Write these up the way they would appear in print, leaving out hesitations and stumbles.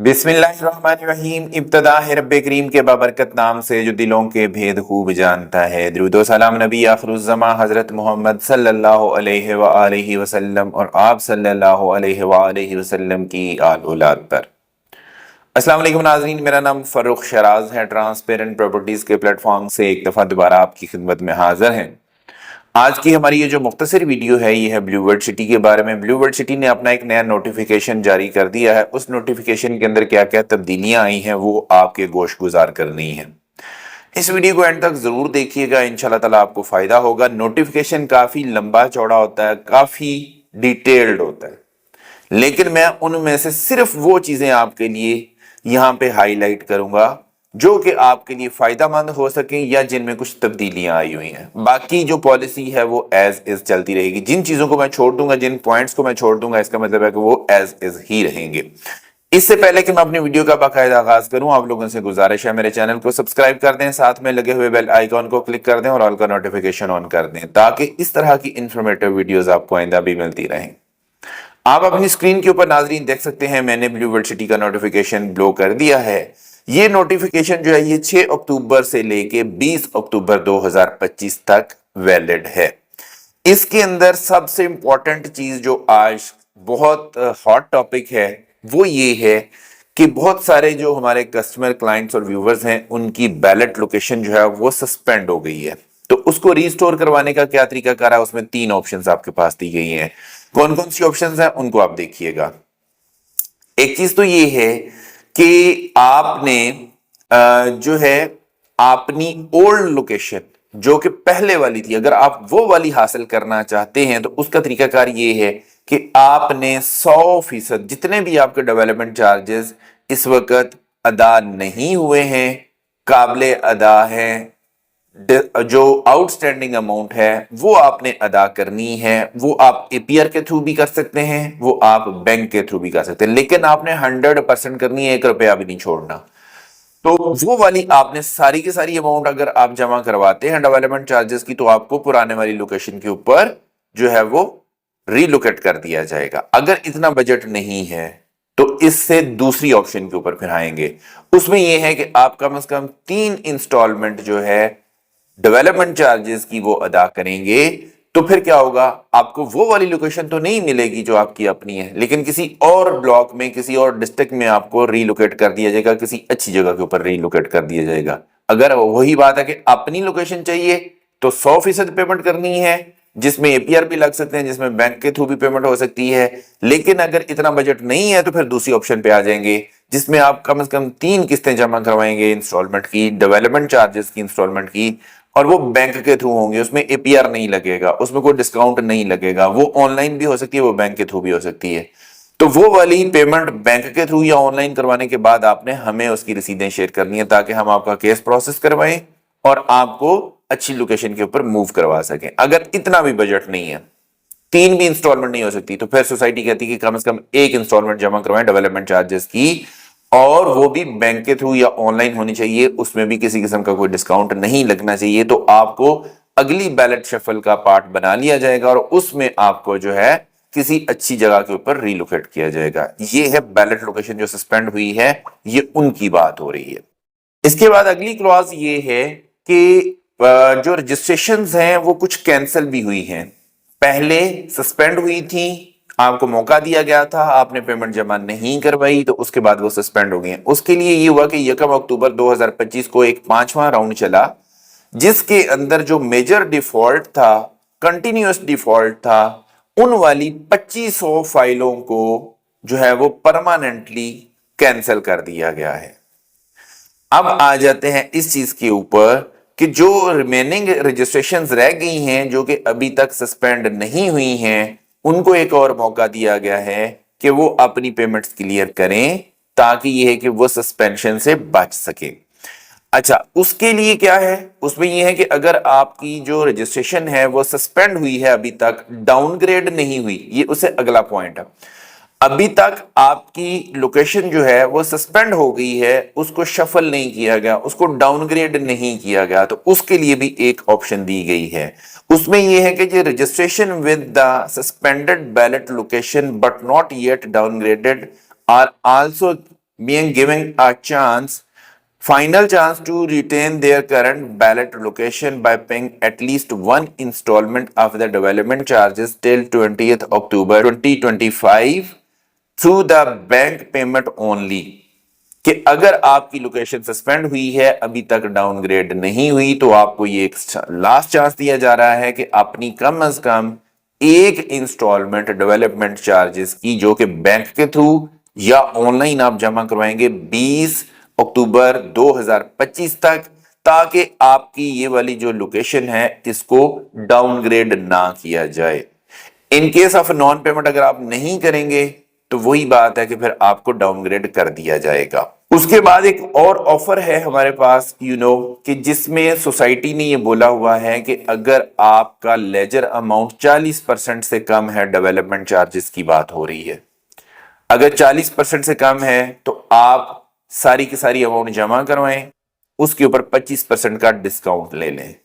बिस्मिल्लाहिर्रहमानिर्रहीम। इब्तदा है रब्बे करीम के बाबरकत नाम से जो दिलों के भेद खूब जानता है। दुरूदो सलाम नबी आखिरुज़्ज़मा हज़रत मोहम्मद सल्लल्लाहु अलैहि व आलिहि वसल्लम और आप सल्लल्लाहु अलैहि व आलिहि वसल्लम की आल औलाद पर। अस्सलाम वालेकुम नाज़रीन, मेरा नाम फ़र्रुख शराज है। ट्रांसपेरेंट प्रॉपर्टीज़ के प्लेटफॉर्म से एक दफ़ा दोबारा आपकी खिदमत में हाजिर हैं। आज की हमारी ये जो मुख्तसर वीडियो है ये है ब्लू वर्ल्ड सिटी के बारे में। ब्लू वर्ल्ड सिटी ने अपना एक नया नोटिफिकेशन जारी कर दिया है। उस नोटिफिकेशन के अंदर क्या क्या तब्दीलियां आई हैं वो आपके गोश गुजार करनी है। इस वीडियो को एंड तक जरूर देखिएगा, इंशाल्लाह ताला आपको फायदा होगा। नोटिफिकेशन काफी लंबा चौड़ा होता है, काफी डिटेल्ड होता है, लेकिन मैं उनमें से सिर्फ वो चीजें आपके लिए यहां पे हाईलाइट करूंगा जो कि आपके लिए फायदेमंद हो सके या जिनमें कुछ तब्दीलियां आई हुई हैं। बाकी जो पॉलिसी है वो एज इज चलती रहेगी। जिन चीजों को मैं छोड़ दूंगा, जिन पॉइंट्स को मैं छोड़ दूंगा, इसका मतलब है कि वो एज इज ही रहेंगे। इससे पहले कि मैं अपनी वीडियो का बाकायदा आगाज करूं, आप लोगों से गुजारिश है मेरे चैनल को सब्सक्राइब कर दें, साथ में लगे हुए बेल आइकॉन को क्लिक कर दें और ऑल का नोटिफिकेशन ऑन कर दें, ताकि इस तरह की इंफॉर्मेटिव वीडियोस आपको आइंदा भी मिलती रहें। आप अपनी स्क्रीन के ऊपर नाजरीन देख सकते हैं, मैंने ब्लू वर्ल्ड सिटी का नोटिफिकेशन ब्लो कर दिया है। ये नोटिफिकेशन जो है ये 6 अक्टूबर से लेके 20 अक्टूबर 2025 तक वैलिड है। इसके अंदर सबसे इंपॉर्टेंट चीज जो आज बहुत हॉट टॉपिक है वो ये है कि बहुत सारे जो हमारे कस्टमर, क्लाइंट्स और व्यूवर्स हैं उनकी बैलेट लोकेशन जो है वो सस्पेंड हो गई है। तो उसको रिस्टोर करवाने का क्या तरीका कर रहा है, उसमें 3 ऑप्शंस आपके पास दी गई हैं। कौन कौन सी ऑप्शंस हैं उनको आप देखिएगा। एक चीज तो ये है कि आपने जो है अपनी ओल्ड लोकेशन जो कि पहले वाली थी, अगर आप वो वाली हासिल करना चाहते हैं तो उसका तरीकाकार ये है कि आपने 100% जितने भी आपके डेवलपमेंट चार्जेस इस वक्त अदा नहीं हुए हैं, काबिले अदा हैं, जो आउटस्टैंडिंग अमाउंट है वो आपने अदा करनी है। वो आप एपीआर के थ्रू भी कर सकते हैं, वो आप बैंक के थ्रू भी कर सकते हैं, लेकिन आपने 100% करनी है, 1 रुपया भी नहीं छोड़ना। तो वो वाली आपने सारी की सारी अमाउंट अगर आप जमा करवाते हैं डेवलपमेंट चार्जेस की, तो आपको पुराने वाली लोकेशन के ऊपर जो है वो रीलोकेट कर दिया जाएगा। अगर इतना बजट नहीं है तो इससे दूसरी ऑप्शन के ऊपर फिर आएंगे। उसमें यह है कि आप कम से कम 3 इंस्टॉलमेंट जो है डेवलपमेंट चार्जेस की वो अदा करेंगे। तो फिर क्या होगा, आपको वो वाली लोकेशन तो नहीं मिलेगी जो आपकी अपनी है, लेकिन किसी और ब्लॉक में, किसी और डिस्ट्रिक्ट में आपको रीलोकेट कर दिया जाएगा, किसी अच्छी जगह के ऊपर रीलोकेट कर दिया जाएगा। अगर वही बात है कि अपनी लोकेशन चाहिए तो 100% पेमेंट करनी है, जिसमें एपीआर भी लग सकते हैं, जिसमें बैंक के थ्रू भी पेमेंट हो सकती है। लेकिन अगर इतना बजट नहीं है तो फिर दूसरी ऑप्शन पे आ जाएंगे, जिसमें आप कम से कम 3 किस्तें जमा करवाएंगे इंस्टॉलमेंट की, डेवलपमेंट चार्जेस की इंस्टॉलमेंट की, और वो बैंक के थ्रू होंगे। उसमें एपीआर नहीं लगेगा, उसमें कोई डिस्काउंट नहीं लगेगा। वो ऑनलाइन भी हो सकती है, वो बैंक के थ्रू भी हो सकती है। तो वो वाली पेमेंट बैंक के थ्रू या ऑनलाइन करवाने के बाद आपने हमें उसकी रसीदें शेयर करनी है, ताकि हम आपका केस प्रोसेस करवाएं और आपको अच्छी लोकेशन के ऊपर मूव करवा सकें। अगर इतना भी बजट नहीं है, 3 भी इंस्टॉलमेंट नहीं हो सकती, तो फिर सोसाइटी कहती है कि कम से कम 1 इंस्टॉलमेंट जमा करवाएं डेवलपमेंट चार्जेस की, और वो भी बैंक के थ्रू या ऑनलाइन होनी चाहिए। उसमें भी किसी किस्म का कोई डिस्काउंट नहीं लगना चाहिए। तो आपको अगली बैलेट शफल का पार्ट बना लिया जाएगा और उसमें आपको जो है किसी अच्छी जगह के ऊपर रीलोकेट किया जाएगा। ये है बैलेट लोकेशन जो सस्पेंड हुई है, ये उनकी बात हो रही है। इसके बाद अगली क्लॉज ये है कि जो रजिस्ट्रेशंस हैं वो कुछ कैंसिल भी हुई हैं। पहले सस्पेंड हुई थी, आपको मौका दिया गया था, आपने पेमेंट जमा नहीं करवाई, तो उसके बाद वो सस्पेंड हो गई हैं। उसके लिए ये हुआ कि 1 अक्टूबर 2025 को एक 5वां राउंड चला, जिसके अंदर जो मेजर डिफॉल्ट था, कंटिन्यूअस डिफॉल्ट था, उन वाली 2500 फाइलों को जो है वो परमानेंटली कैंसिल कर दिया गया है। अब आ जाते हैं इस चीज के ऊपर कि जो रिमेनिंग रजिस्ट्रेशंस रह गई हैं, जो कि अभी तक सस्पेंड नहीं हुई हैं, उनको एक और मौका दिया गया है कि वो अपनी पेमेंट्स क्लियर करें, ताकि ये है कि वो सस्पेंशन से बच सके। अच्छा, उसके लिए क्या है, उसमें यह है कि अगर आपकी जो रजिस्ट्रेशन है वो सस्पेंड हुई है, अभी तक डाउनग्रेड नहीं हुई, ये उससे अगला पॉइंट है। अभी तक आपकी लोकेशन जो है वो सस्पेंड हो गई है, उसको शफल नहीं किया गया, उसको डाउनग्रेड नहीं किया गया, तो उसके लिए भी एक ऑप्शन दी गई है। उसमें यह है कि जो registration with the suspended ballot location but not yet downgraded are also being given a final chance to retain their current ballot location by paying at least one installment of the development charges till 20th October 2025 through the bank payment only। कि अगर आपकी location suspend हुई है, अभी तक downgrade नहीं हुई, तो आपको ये एक लास्ट चांस दिया जा रहा है कि अपनी कम से कम एक इंस्टॉलमेंट डेवलपमेंट चार्जेस की, जो कि बैंक के थ्रू या ऑनलाइन आप जमा करवाएंगे 20 अक्टूबर 2025 तक, ताकि आपकी ये वाली जो लोकेशन है इसको डाउनग्रेड ना किया जाए। In case of non payment अगर आप नहीं करेंगे तो वही बात है कि फिर आपको डाउनग्रेड कर दिया जाएगा। उसके बाद एक और ऑफर है हमारे पास कि जिसमें सोसाइटी ने ये बोला हुआ है कि अगर आपका लेजर अमाउंट 40% से कम है, डेवलपमेंट चार्जेस की बात हो रही है, अगर 40% से कम है तो आप सारी की सारी अमाउंट जमा करवाएं, उसके ऊपर 25% का डिस्काउंट ले लें।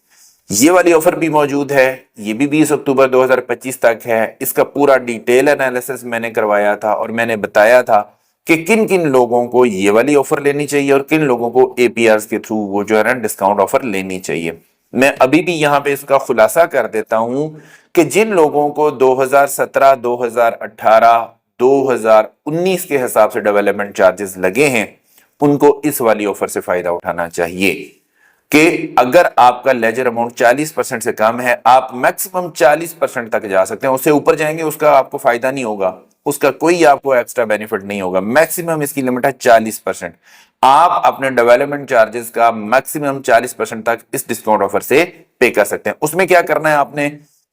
ये वाली ऑफर भी मौजूद है, ये भी 20 अक्टूबर 2025 तक है। इसका पूरा डिटेल एनालिसिस मैंने करवाया था और मैंने बताया था कि किन किन लोगों को ये वाली ऑफर लेनी चाहिए और किन लोगों को एपीआरस के थ्रू वो जो है ना डिस्काउंट ऑफर लेनी चाहिए। मैं अभी भी यहां पे इसका खुलासा कर देता हूं कि जिन लोगों को 2017, 2018, 2019 के हिसाब से डेवलपमेंट चार्जेस लगे हैं, उनको इस वाली ऑफर से फायदा उठाना चाहिए कि अगर आपका लेजर अमाउंट 40% से कम है, आप मैक्सिमम 40% तक जा सकते हैं। उससे ऊपर जाएंगे उसका आपको फायदा नहीं होगा, उसका कोई आपको एक्स्ट्रा बेनिफिट नहीं होगा। मैक्सिमम इसकी लिमिट है 40%। आप अपने डेवलपमेंट चार्जेस का मैक्सिमम 40% तक इस डिस्काउंट ऑफर से पे कर सकते हैं। उसमें क्या करना है आपने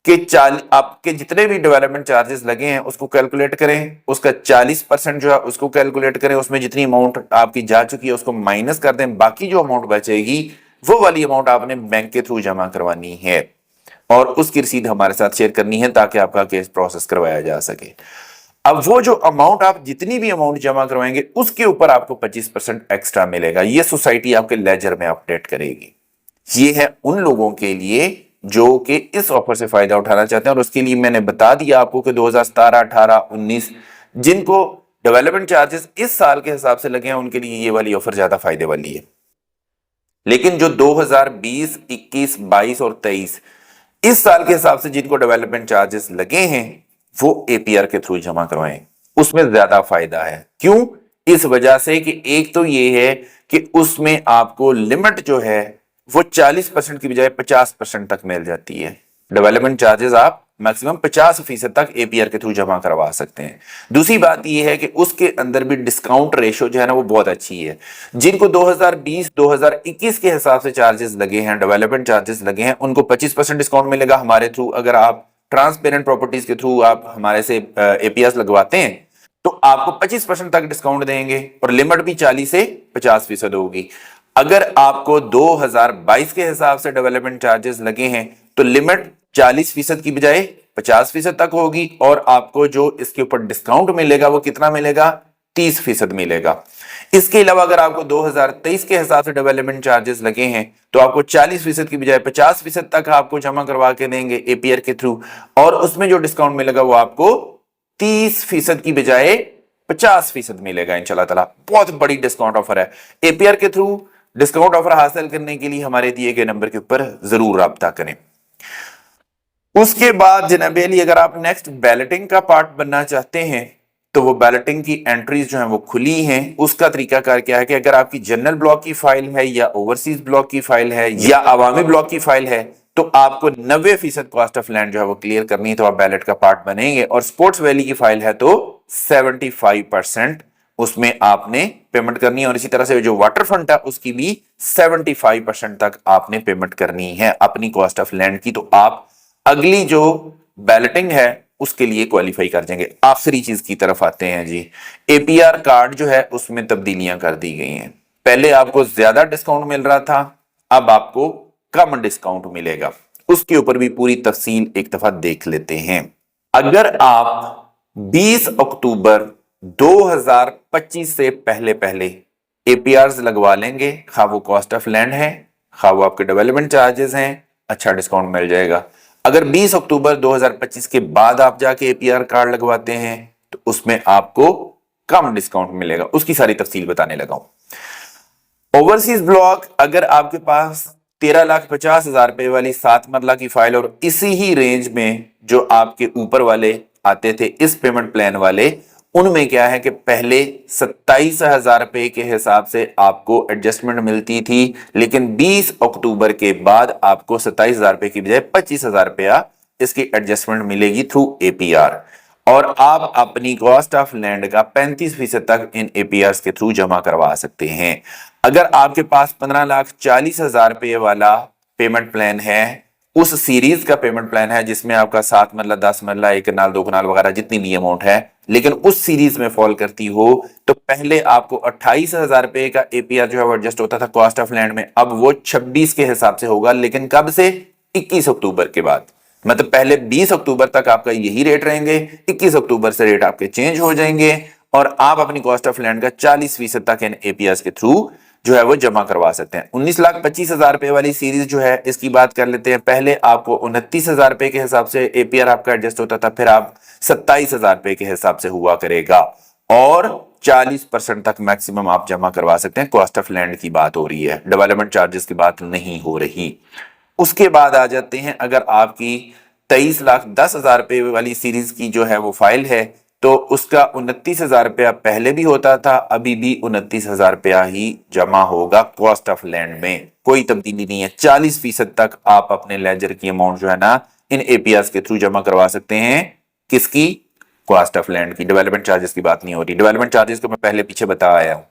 कि आपके जितने भी डेवलपमेंट चार्जेस लगे हैं उसको कैलकुलेट करें, उसका 40% जो है उसको कैलकुलेट करें, उसमें जितनी अमाउंट आपकी जा चुकी है उसको माइनस कर दें, बाकी जो अमाउंट बचेगी वो वाली अमाउंट आपने बैंक के थ्रू जमा करवानी है और उसकी रसीद हमारे साथ शेयर करनी है ताकि आपका केस प्रोसेस करवाया जा सके। अब वो जो अमाउंट आप जितनी भी अमाउंट जमा करवाएंगे उसके ऊपर आपको 25% एक्स्ट्रा मिलेगा। ये सोसाइटी आपके लेजर में अपडेट करेगी। ये है उन लोगों के लिए जो कि इस ऑफर से फायदा उठाना चाहते हैं और उसके लिए मैंने बता दिया आपको कि 2017, 18, 19 जिनको डेवलपमेंट चार्जेस इस साल के हिसाब से लगे हैं उनके लिए ये वाली ऑफर ज्यादा फायदे वाली है। लेकिन जो 2020, 21, 22 और 23 इस साल के हिसाब से जिनको डेवलपमेंट चार्जेस लगे हैं वो एपीआर के थ्रू जमा करवाएं, उसमें ज्यादा फायदा है। क्यों? इस वजह से कि एक तो ये है कि उसमें आपको लिमिट जो है वो 40% की बजाय 50% तक मिल जाती है। डेवलपमेंट चार्जेस आप मैक्सिमम 50% तक एपीआर के थ्रू जमा करवा सकते हैं। दूसरी बात यह है कि उसके अंदर भी डिस्काउंट रेशो जो है ना वो बहुत अच्छी है। जिनको 2020, 2021 के हिसाब से चार्जेस लगे हैं, डेवलपमेंट चार्जेस लगे हैं, उनको 25% डिस्काउंट मिलेगा हमारे थ्रू। अगर आप ट्रांसपेरेंट प्रॉपर्टीज के थ्रू आप हमारे से एपीआर लगवाते हैं तो आपको 25% तक डिस्काउंट देंगे और लिमिट भी 40 से 50% होगी। अगर आपको 2022 के हिसाब से डेवलपमेंट चार्जेस लगे हैं तो लिमिट 40% की बजाय 50% तक होगी और आपको जो इसके ऊपर डिस्काउंट मिलेगा वो कितना मिलेगा? 30% मिलेगा। इसके अलावा अगर आपको 2023 के हिसाब से डेवलपमेंट चार्जेस लगे हैं तो आपको 40% की बजाय 50% तक आपको जमा करवा के देंगे एपीआर के थ्रू और उसमें जो डिस्काउंट मिलेगा वो आपको 30% की बजाय 50% मिलेगा इंशाल्लाह ताला। बहुत बड़ी डिस्काउंट ऑफर है। एपीआर के थ्रू डिस्काउंट ऑफर हासिल करने के लिए हमारे दिए गए नंबर के ऊपर जरूर राब्ता करें। उसके बाद जनाब अली अगर आप नेक्स्ट बैलेटिंग का पार्ट बनना चाहते हैं तो वो बैलेटिंग की एंट्रीज जो हैं वो खुली हैं। उसका तरीकाकार क्या है कि अगर आपकी जनरल ब्लॉक की फाइल है या ओवरसीज ब्लॉक की फाइल है या अवामी ब्लॉक की फाइल है तो आपको 90% कॉस्ट ऑफ लैंड जो है वो क्लियर करनी है तो आप बैलेट का पार्ट बनेंगे। और स्पोर्ट्स वैली की फाइल है तो 75% उसमें आपने पेमेंट करनी है और इसी तरह से जो वाटर फ्रंट है उसकी भी 75% तक आपने पेमेंट करनी है अपनी कॉस्ट ऑफ लैंड की। तो आप अगली जो बैलेटिंग है उसके लिए क्वालिफाई कर जाएंगे। आखिरी चीज की तरफ आते हैं जी। एपीआर कार्ड जो है उसमें तब्दीलियां कर दी गई हैं। पहले आपको ज्यादा डिस्काउंट मिल रहा था, अब आपको कम डिस्काउंट मिलेगा। उसके ऊपर भी पूरी तफसील एक दफा देख लेते हैं। अगर आप 20 अक्टूबर 2025 से पहले पहले एपीआर लगवा लेंगे, खा वो कॉस्ट ऑफ लैंड है खा वो आपके डेवलपमेंट चार्जेस हैं, अच्छा डिस्काउंट मिल जाएगा। अगर 20 अक्टूबर 2025 के बाद आप जाके एपीआर कार्ड लगवाते हैं तो उसमें आपको कम डिस्काउंट मिलेगा, उसकी सारी तफसील बताने लगा हूं। ओवरसीज ब्लॉक, अगर आपके पास 13,50,000 रुपए वाली 7 मरला की फाइल और इसी ही रेंज में जो आपके ऊपर वाले आते थे इस पेमेंट प्लान वाले, उनमें क्या है कि पहले 27,000 रुपए के हिसाब से आपको एडजस्टमेंट मिलती थी, लेकिन 20 अक्टूबर के बाद आपको 27,000 रुपए की बजाय 25,000 रुपया इसकी एडजस्टमेंट मिलेगी थ्रू एपीआर, और आप अपनी कॉस्ट ऑफ लैंड का 35% तक इन एपीआर के थ्रू जमा करवा सकते हैं। अगर आपके पास 15,40,000 रुपए वाला पेमेंट प्लान है, उस सीरीज का पेमेंट प्लान है जिसमें आपका 7 मरला, 10 मरला, 1 कनाल, 2 कनाल वगैरह जितनी भी अमाउंट है, लेकिन उस सीरीज में फॉल करती हो, तो पहले आपको 28,000 रुपए का एपीआर जो है वो एडजस्ट होता था कॉस्ट ऑफ लैंड में, अब वो 26 के हिसाब से होगा, लेकिन कब से? 21 अक्टूबर के बाद। मतलब पहले 20 अक्टूबर तक आपका यही रेट रहेंगे, 21 अक्टूबर से रेट आपके चेंज हो जाएंगे और आप अपनी कॉस्ट ऑफ लैंड का 40% तक इन एपीआर के थ्रू जो है वो जमा करवा सकते हैं। 19,25,000 रुपए वाली सीरीज जो है इसकी बात कर लेते हैं। पहले आपको 29,000 रुपए के हिसाब से एपीआर आपका एडजस्ट होता था, फिर आप 27,000 रुपए के हिसाब से हुआ करेगा और 40% तक मैक्सिमम आप जमा करवा सकते हैं। कॉस्ट ऑफ लैंड की बात हो रही है, डेवलपमेंट चार्जेस की बात नहीं हो रही। उसके बाद आ जाते हैं, अगर आपकी 23,10,000 रुपए वाली सीरीज की जो है वो फाइल है, तो उसका 29,000 रुपया पहले भी होता था, अभी भी 29,000 रुपया ही जमा होगा कॉस्ट ऑफ लैंड में, कोई तब्दीली नहीं है। 40% तक आप अपने लेजर की अमाउंट जो है ना इन एपीआर के थ्रू जमा करवा सकते हैं। किसकी? कॉस्ट ऑफ लैंड की। डेवलपमेंट चार्जेस की बात नहीं हो रही, डेवलपमेंट चार्जेस को मैं पहले पीछे बता आया हूं।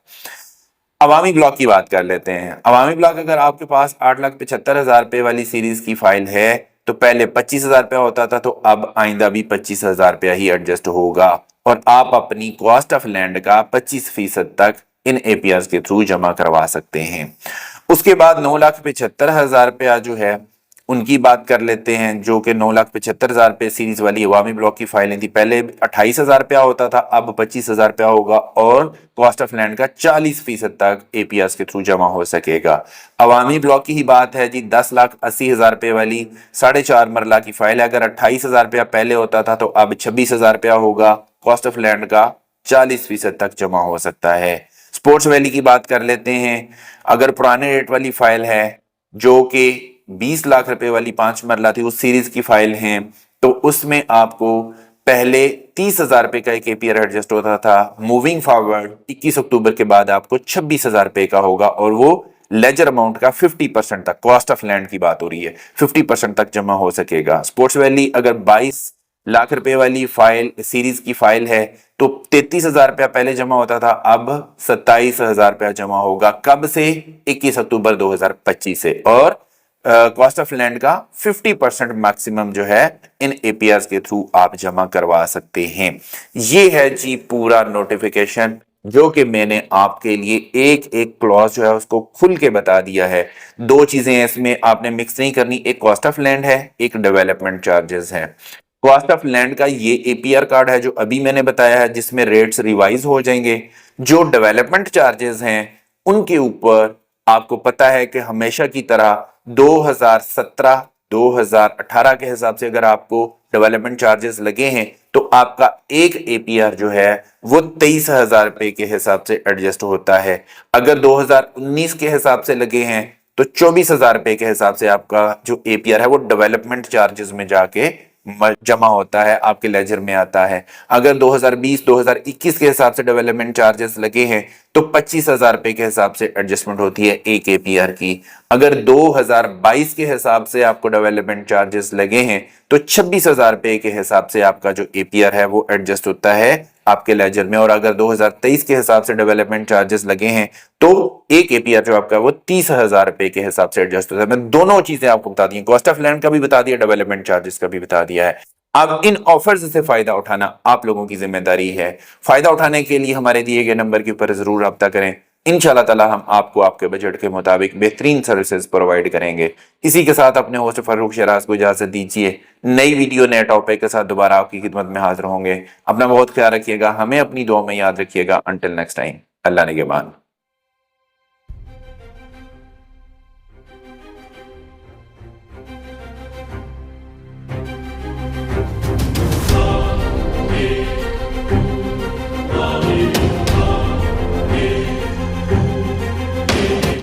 अवामी ब्लॉक की बात कर लेते हैं। अवामी ब्लॉक, अगर आपके पास 8,75,000 रुपए वाली सीरीज की फाइल है, तो पहले 25,000 रुपया होता था, तो अब आइंदा भी 25,000 रुपया ही एडजस्ट होगा और आप अपनी कॉस्ट ऑफ लैंड का 25% तक इन एपीआर के थ्रू जमा करवा सकते हैं। उसके बाद 9,75,000 रुपया जो है उनकी बात कर लेते हैं, जो कि 9,75,000 रुपए सीरीज वाली अवामी ब्लॉक की फाइलें थी। पहले 28,000 रुपया होता था, अब 25,000 रुपया होगा और कॉस्ट ऑफ लैंड का 40% तक एपीआर के थ्रू जमा हो सकेगा। अवामी ब्लॉक की ही बात है जी, 10,80,000 रुपए वाली 4.5 मरला की फाइल है। अगर 28,000 रुपया पहले होता था, तो अब 26,000 रुपया होगा, कॉस्ट ऑफ लैंड का 40% तक जमा हो सकता है। स्पोर्ट्स वैली की बात कर लेते हैं। अगर पुराने रेट वाली फाइल है, जो कि 20 लाख रुपए वाली 5 मरला थी, उस सीरीज की फाइल है, तो उसमें आपको पहले 30,000 रुपए का एक एपीआर एडजस्ट होता था। मूविंग फॉरवर्ड 21 अक्टूबर के बाद आपको 26,000 रुपए का होगा और वो लेजर अमाउंट का 50% तक, कॉस्ट ऑफ लैंड की बात हो रही है, 50% तक जमा हो सकेगा। स्पोर्ट्स वैली अगर 22 लाख रुपए वाली फाइल सीरीज की फाइल है, तो 33,000 रुपया पहले जमा होता था, अब 27,000 रुपया जमा होगा। कब से? 21 अक्टूबर 2025 से। और कॉस्ट ऑफ लैंड का 50% मैक्सिमम जो है इन एपीआर के थ्रू आप जमा करवा सकते हैं। ये है जी पूरा नोटिफिकेशन, जो कि मैंने आपके लिए एक एक क्लॉज जो है उसको खुल के बता दिया है। दो चीजें इसमें आपने मिक्स नहीं करनी, एक कॉस्ट ऑफ लैंड है, एक डेवलपमेंट चार्जेस है। कॉस्ट ऑफ लैंड का ये एपीआर कार्ड है जो अभी मैंने बताया है, जिसमें रेट्स रिवाइज हो जाएंगे। जो डेवलपमेंट चार्जेस हैं उनके ऊपर आपको पता है कि हमेशा की तरह 2017 2018 के हिसाब से अगर आपको डेवलपमेंट चार्जेस लगे हैं, तो आपका एक एपीआर जो है वो 23,000 रुपए के हिसाब से एडजस्ट होता है। अगर 2019 के हिसाब से लगे हैं, तो 24,000 रुपए के हिसाब से आपका जो एपीआर है वो डेवलपमेंट चार्जेस में जाके जमा होता है, आपके लेजर में आता है। अगर 2020-2021 के हिसाब से डेवलपमेंट चार्जेस लगे हैं, तो 25,000 रुपए के हिसाब से एडजस्टमेंट होती है एक एपीआर की। अगर 2022 के हिसाब से आपको डेवलपमेंट चार्जेस लगे हैं, तो 26,000 रुपए के हिसाब से आपका जो एपीआर है वो एडजस्ट होता है आपके लेजर में। और अगर 2023 के हिसाब से डेवलपमेंट चार्जेस लगे हैं, तो एक एपीआर जो आपका वो 30,000 रुपए के हिसाब से एडजस्ट होता है। मैं दोनों चीजें आपको बता दी, कॉस्ट ऑफ लैंड का भी बता दिया, डेवलपमेंट चार्जेस का भी बता दिया है। अब इन ऑफर्स से फायदा उठाना आप लोगों की जिम्मेदारी है। फायदा उठाने के लिए हमारे दिए गए नंबर के ऊपर जरूर रब्ता करें। इंशाल्लाह ताला हम आपको आपके बजट के मुताबिक बेहतरीन सर्विसेज प्रोवाइड करेंगे। इसी के साथ अपने होस्ट फारूक शराज को इजाजत दीजिए। नई वीडियो नए टॉपिक के साथ दोबारा आपकी खिदमत में हाजिर होंगे। अपना बहुत ख्याल रखिएगा, हमें अपनी दुआ में याद रखिएगा। अंटिल नेक्स्ट टाइम, अल्लाह निगहबान।